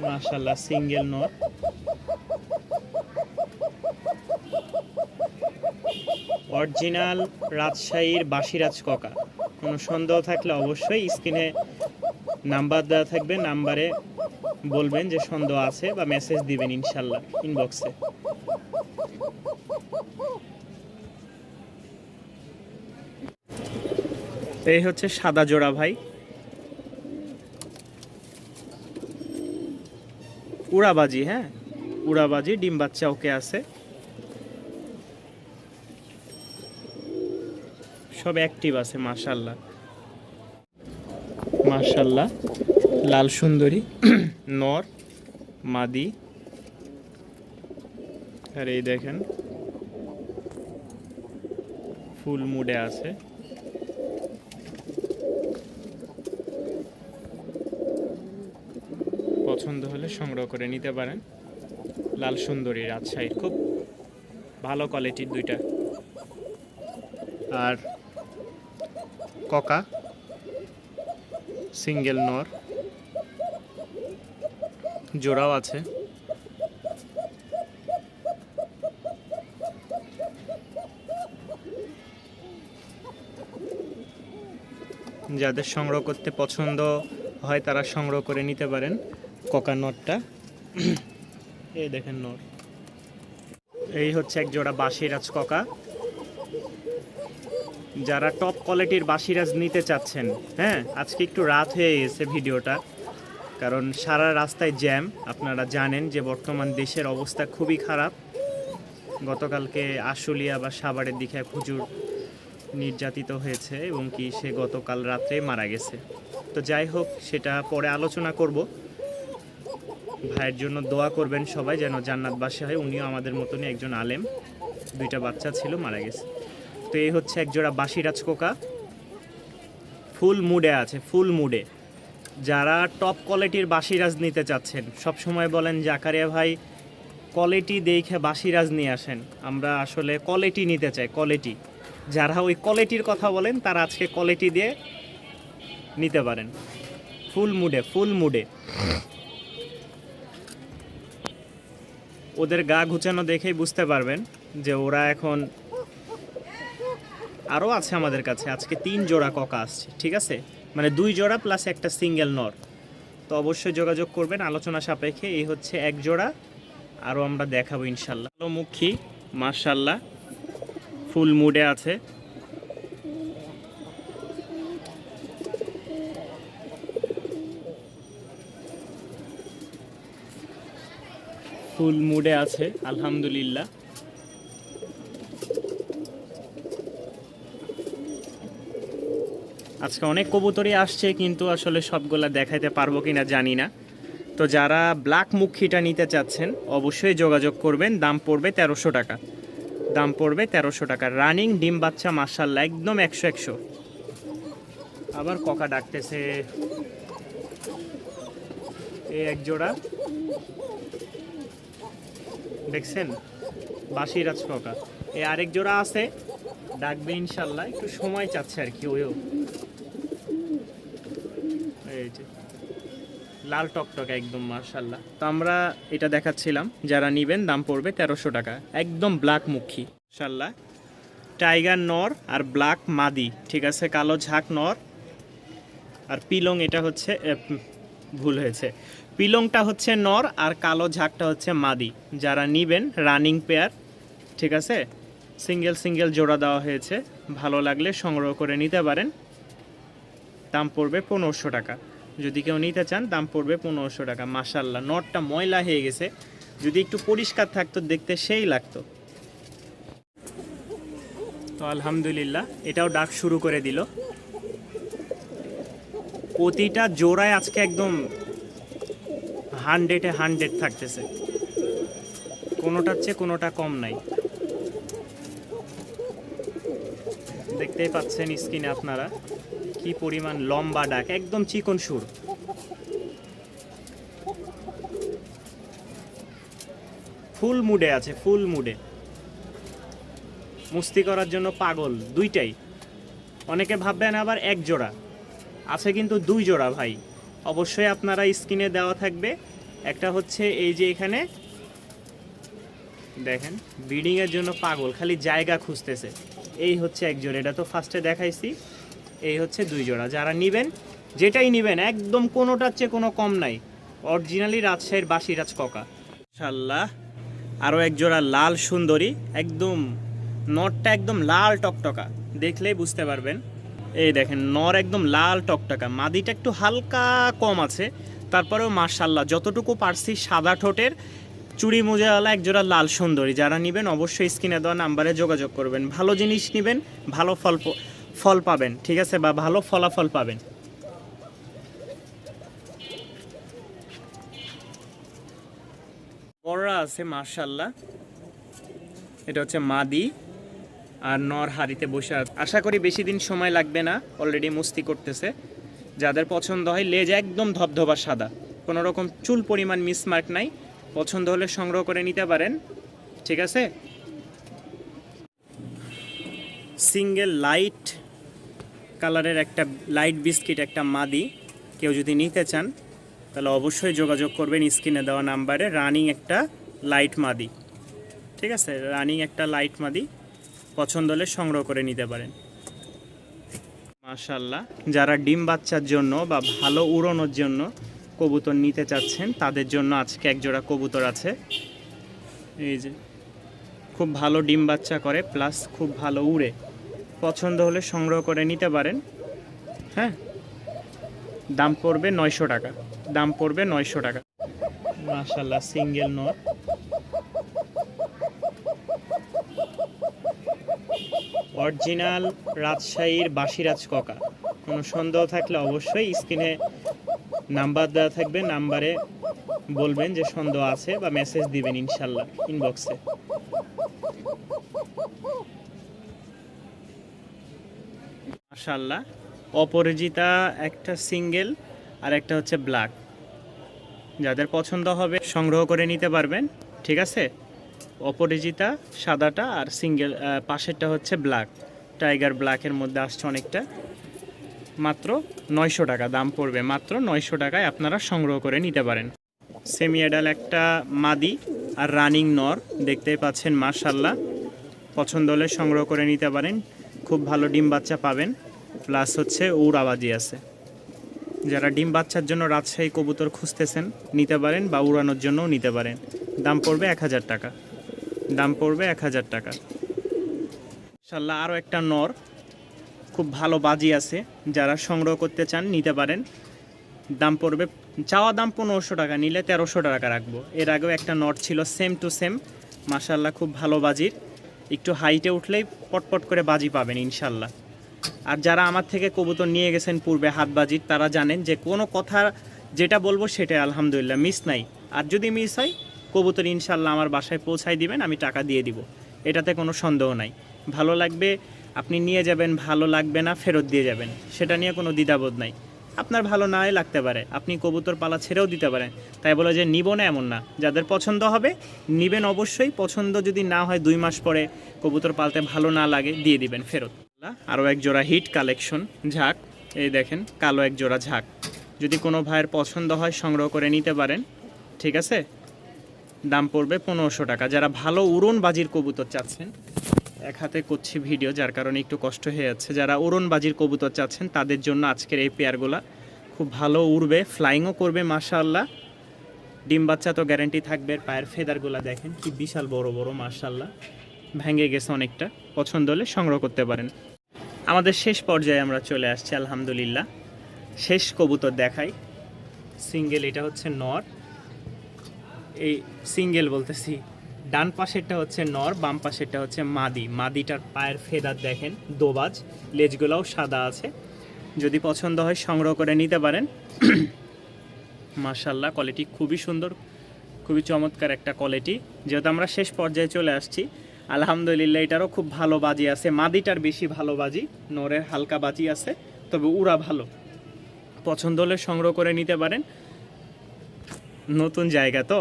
মাশাআল্লাহ সিঙ্গেল নর। অরিজিনাল রাজশাহীর বাসিরাজ ককা। কোনো সন্দেহ থাকলে অবশ্যই স্ক্রিনে নাম্বার দেওয়া থাকবে, নাম্বারে বলবেন যে সন্দেহ আছে বা মেসেজ দিবেন ইনশাল্লাহ ইনবক্সে। এই হচ্ছে সাদা জোড়া ভাই, উড়াবাজি। হ্যাঁ উড়াবাজি, ডিম বাচ্চা ওকে আছে, সব অ্যাক্টিভ আছে মাশাল্লাহ মাশাল্লাহ। লাল সুন্দরী নর মাদি। আর এই দেখেন ফুল মুডে আছে। পছন্দ হলে সংগ্রহ করে নিতে পারেন। লাল সুন্দরী রাজশাহীর, খুব ভালো কোয়ালিটির দুইটা। আর ককা সিঙ্গেল নর, জোড়াও আছে। যাদের সংগ্রহ করতে পছন্দ হয় তারা সংগ্রহ করে নিতে পারেন ককা নরটা। এই দেখেন নর। এই হচ্ছে এক জোড়া বাসিরাজ ককা। যারা টপ কোয়ালিটির বাসিরাজ নিতে চাচ্ছেন, হ্যাঁ আজকে একটু রাত হয়ে গেছে ভিডিওটা, কারণ সারা রাস্তায় জ্যাম। আপনারা জানেন যে বর্তমান দেশের অবস্থা খুবই খারাপ। গতকালকে আশুলিয়া বা সাভারের দিকে এক হুজুর নির্যাতিত হয়েছে এবং কি সে গতকাল রাত্রে মারা গেছে। তো যাই হোক, সেটা পরে আলোচনা করব। ভাইয়ের জন্য দোয়া করবেন সবাই, যেন জান্নাতবাসী হয়। উনিও আমাদের মতনই একজন আলেম, দুইটা বাচ্চা ছিল, মারা গেছে। তো এই হচ্ছে একজোড়া বাসিরাজ কোকা, ফুল মুডে আছে, ফুল মুডে। যারা টপ কোয়ালিটির বাসিরাজ নিতে চাচ্ছেন, সব সময় বলেন জাকারিয়া ভাই কোয়ালিটি দেখে বাসিরাজ নিয়ে আসেন। আমরা আসলে কোয়ালিটি নিতে চাই, কোয়ালিটি। যারা ওই কোয়ালিটির কথা বলেন তারা আজকে কোয়ালিটি দিয়ে নিতে পারেন। ফুল মুডে, ফুল মুডে। ওদের গা ঘুচানো দেখেই বুঝতে পারবেন যে ওরা এখন, আরও আছে আমাদের কাছে। আজকে 3 জোড়া ককা আসছে, ঠিক আছে, মানে 2 জোড়া প্লাস একটা সিঙ্গেল নর। তো অবশ্যই যোগাযোগ করবেন আলোচনা সাপেক্ষে। এই হচ্ছে এক জোড়া, আরও আমরা দেখাবো ইনশাল্লাহ। মুখী মাশাল্লাহ, ফুল মুডে আছে। ফুল মুডে আছে আলহামদুলিল্লাহ। আজকে অনেক কবুতরই আসছে, কিন্তু আসলে সবগুলা দেখাইতে পারবো কিনা জানি না। তো যারা ব্ল্যাক মুখিটা নিতে চাচ্ছেন অবশ্যই যোগাযোগ করবেন। দাম পড়বে 1300 টাকা, দাম পড়বে 1300 টাকা। রানিং ডিম বাচ্চা মাশাল্লাহ, একদম 100-100। আবার ককা ডাকতেছে। এই এক জোড়া দেখছেন, বাসিরাজ ককা। এই আরেক জোড়া আছে, ডাকবে ইনশাল্লাহ, একটু সময় চাচ্ছে আর কি। ওইও এই যে লাল টকটকে একদম মাশাল্লাহ। তো আমরা এটা দেখাচ্ছিলাম, যারা নিবেন দাম পড়বে 1300 টাকা, একদম ব্ল্যাক মুখী মাশাল্লাহ। টাইগার নর আর ব্ল্যাক মাদি, ঠিক আছে, কালো ঝাঁক নর আর পিলং। এটা হচ্ছে ভুল হয়েছে, পিলংটা হচ্ছে নর আর কালো ঝাঁকটা হচ্ছে মাদি। যারা নিবেন রানিং পেয়ার, ঠিক আছে, সিঙ্গেল সিঙ্গেল জোড়া দেওয়া হয়েছে। ভালো লাগলে সংগ্রহ করে নিতে পারেন। দাম পড়বে 1500 টাকা। যদি কেউ নিতে চান দাম পড়বে 1500 টাকা। মাশাল্লাহ, নটটা ময়লা হয়ে গেছে, যদি একটু পরিষ্কার থাকতো দেখতে সেই লাগতো। তো আলহামদুলিল্লাহ, এটাও ডাক শুরু করে দিল। প্রতিটা জোড়ায় আজকে একদম 100-এ 100 থাকতেছে, কোনোটার চেয়ে কোনোটা কম নাই। দেখতেই পাচ্ছেন স্ক্রিনে আপনারা কি পরিমাণ লম্বা ডাক, একদম চিকন সুর। ফুল মুডে আছে, ফুল মুডে, মস্তি করার জন্য পাগল দুইটাই। অনেকে ভাববেন আবার এক জোড়া আছে, কিন্তু 2 জোড়া ভাই। অবশ্যই আপনারা স্ক্রিনে দেওয়া থাকবে একটা হচ্ছে এই যে এখানে দেখেন ব্রিডিংয়ের জন্য পাগল, খালি জায়গা খুঁজতেছে। এই হচ্ছে এক জোড়া, এটা তো ফার্স্টে দেখাইছি। এই হচ্ছে 2 জোড়া। যারা নেবেন যেটাই নেবেন একদম কোনোটার চেয়ে কোনো কম নাই, অরিজিনালি রাজশাহীর বাসিরাজ ককা। মাশাআল্লাহ, আরও এক জোড়া লাল সুন্দরী, একদম নরটা একদম লাল টকটকা, দেখলেই বুঝতে পারবেন। এই দেখেন নর একদম লাল টকটকা, মাদিটা একটু হালকা কম আছে, তারপরেও মাশাআল্লাহ যতটুকু পারছি সাদা ঠোঁটের চুড়ি মোজাওয়ালা এক জোড়া লাল সুন্দরী। যারা নেবেন অবশ্যই স্ক্রিনে দেওয়া নাম্বারে যোগাযোগ করবেন। ভালো জিনিস নেবেন, ভালো ফল পাবেন, ঠিক আছে, বা ভালো ফলাফল পাবেন। বড়রা আছে মাশাআল্লাহ, এটা হচ্ছে মাদি আর নর হাড়িতে বসে আছে। আশা করি বেশি দিন সময় লাগবে না, অলরেডি মস্তি করতেছে। যাদের পছন্দ হয়, লেজ একদম ধবধবা সাদা, কোনো রকম চুল পরিমাণ মিসমার্ক নাই, পছন্দ হলে সংগ্রহ করে নিতে পারেন, ঠিক আছে। সিঙ্গেল লাইট কালারের একটা লাইট বিস্কিট একটা মাদি, কেউ যদি নিতে চান তাহলে অবশ্যই যোগাযোগ করবেন স্ক্রিনে দেওয়া নাম্বারে। রানিং একটা লাইট মাদি, ঠিক আছে, রানিং একটা লাইট মাদি, পছন্দ হলে সংগ্রহ করে নিতে পারেন। মাশাআল্লাহ, যারা ডিম বাচ্চার জন্য বা ভালো উড়ানোর জন্য কবুতর নিতে চাচ্ছেন তাদের জন্য আজকে এক জোড়া কবুতর আছে। এই যে খুব ভালো ডিম বাচ্চা করে, প্লাস খুব ভালো উড়ে, পছন্দ হলে সংগ্রহ করে নিতে পারেন। হ্যাঁ, দাম পড়বে 900 টাকা, দাম পড়বে 900 টাকা। মাশাআল্লাহ, সিঙ্গেল নর, অরিজিনাল রাজশাহীর বাসিরাজ ককা। কোনো সন্দেহ থাকলে অবশ্যই স্ক্রিনে নাম্বার দেওয়া থাকবে, নাম্বারে বলবেন যে সন্দেহ আছে বা মেসেজ দিবেন ইনশাল্লাহ ইনবক্সে। মাশাআল্লাহ, অপরাজিতা একটা সিঙ্গেল আর একটা হচ্ছে ব্ল্যাক। যাদের পছন্দ হবে সংগ্রহ করে নিতে পারবেন, ঠিক আছে। অপরাজিতা সাদাটা আর সিঙ্গেল পাশেরটা হচ্ছে ব্ল্যাক, টাইগার ব্ল্যাকের মধ্যে আসছে অনেকটা। মাত্র 900 টাকা দাম পড়বে, মাত্র 900 টাকায় আপনারা সংগ্রহ করে নিতে পারেন। সেমি অ্যাডাল একটা মাদি আর রানিং নর দেখতেই পাচ্ছেন মাশাআল্লাহ, পছন্দ হলে সংগ্রহ করে নিতে পারেন। খুব ভালো ডিম বাচ্চা পাবেন, প্লাস হচ্ছে উড়াবাজি আছে। যারা ডিম বাচ্চার জন্য রাজশাহী কবুতর খুঁজতেছেন নিতে পারেন, বা উড়ানোর জন্যও নিতে পারেন। দাম পড়বে 1000 টাকা, দাম পড়বে 1000 টাকা। ইনশাআল্লাহ আরও একটা নর খুব ভালো বাজি আছে, যারা সংগ্রহ করতে চান নিতে পারেন। দাম পড়বে, চাওয়া দাম 1500 টাকা, নিলে 1300 টাকা রাখবো। এর আগেও একটা নর ছিল সেম টু সেম, মাশাআল্লাহ খুব ভালো বাজির, একটু হাইটে উঠলেই পটপট করে বাজি পাবেন ইনশাল্লাহ। আর যারা আমার থেকে কবুতর নিয়ে গেছেন পূর্বে হাত বাজির, তারা জানেন যে কোনো কথা যেটা বলবো সেটাই আলহামদুলিল্লাহ, মিস নাই। আর যদি মিস হয় কবুতর ইনশাল্লাহ আমার বাসায় পৌঁছায় দিবেন, আমি টাকা দিয়ে দিব, এটাতে কোনো সন্দেহ নাই। ভালো লাগবে আপনি নিয়ে যাবেন, ভালো লাগবে না ফেরত দিয়ে যাবেন, সেটা নিয়ে কোনো দ্বিধাবোধ নাই। আপনার ভালো নাই লাগতে পারে, আপনি কবুতর পালা ছেড়েও দিতে পারেন, তাই বলে যে নিব না এমন না। যাদের পছন্দ হবে নিবেন অবশ্যই, পছন্দ যদি না হয় 2 মাস পরে কবুতর পালতে ভালো না লাগে দিয়ে দিবেন ফেরত। আরও এক জোড়া হিট কালেকশন ঝাঁক, এই দেখেন কালো এক জোড়া ঝাঁক, যদি কোনো ভাইয়ের পছন্দ হয় সংগ্রহ করে নিতে পারেন, ঠিক আছে। দাম পড়বে 1500 টাকা। যারা ভালো উড়ন বাজির কবুতর চাচ্ছেন, এক হাতে করছি ভিডিও যার কারণে একটু কষ্ট হয়ে যাচ্ছে, যারা উড়ন বাজির কবুতর চাচ্ছেন তাদের জন্য আজকের এই পেয়ারগুলা খুব ভালো উড়বে, ফ্লাইংও করবে মাশাআল্লাহ। ডিম বাচ্চা তো গ্যারান্টি থাকবে। পায়ের ফেদারগুলা দেখেন কি বিশাল বড় বড় মাশাআল্লাহ, ভেঙে গেছে অনেকটা, পছন্দ হলে সংগ্রহ করতে পারেন। আমাদের শেষ পর্যায়ে আমরা চলে আসছি আলহামদুলিল্লাহ, শেষ কবুতর দেখাই। সিঙ্গেল, এটা হচ্ছে নর, এই সিঙ্গেল বলতেছি, ডান পাশেরটা হচ্ছে নর, বাম পাশেরটা হচ্ছে মাদি। মাদিটার পায়ের ফেদার দেখেন দোবাজ, লেজগুলাও সাদা আছে। যদি পছন্দ হয় সংগ্রহ করে নিতে পারেন। মাশাআল্লাহ কোয়ালিটি খুবই সুন্দর, খুবই চমৎকার একটা কোয়ালিটি। যেহেতু আমরা শেষ পর্যায়ে চলে আসছি আলহামদুলিল্লাহ, এটারও খুব ভালো বাজি আছে। মাদিটার বেশি ভালো বাজি, নরের হালকা বাজি আছে, তবে উড়া ভালো। পছন্দ হলে সংগ্রহ করে নিতে পারেন। নতুন জায়গা তো,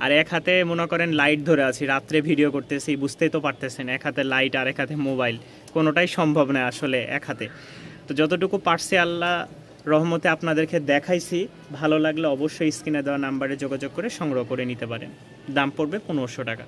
আর এক হাতে মনে করেন লাইট ধরে আছি, রাত্রে ভিডিও করতেছি, বুঝতেই তো পারতেছেন, এক হাতে লাইট আর এক হাতে মোবাইল, কোনোটাই সম্ভব নয় আসলে এক হাতে। তো যতটুকু পারছি আল্লাহ রহমতে আপনাদেরকে দেখাইছি। ভালো লাগলে অবশ্যই স্ক্রিনে দেওয়া নাম্বারে যোগাযোগ করে সংগ্রহ করে নিতে পারেন। দাম পড়বে 1500 টাকা।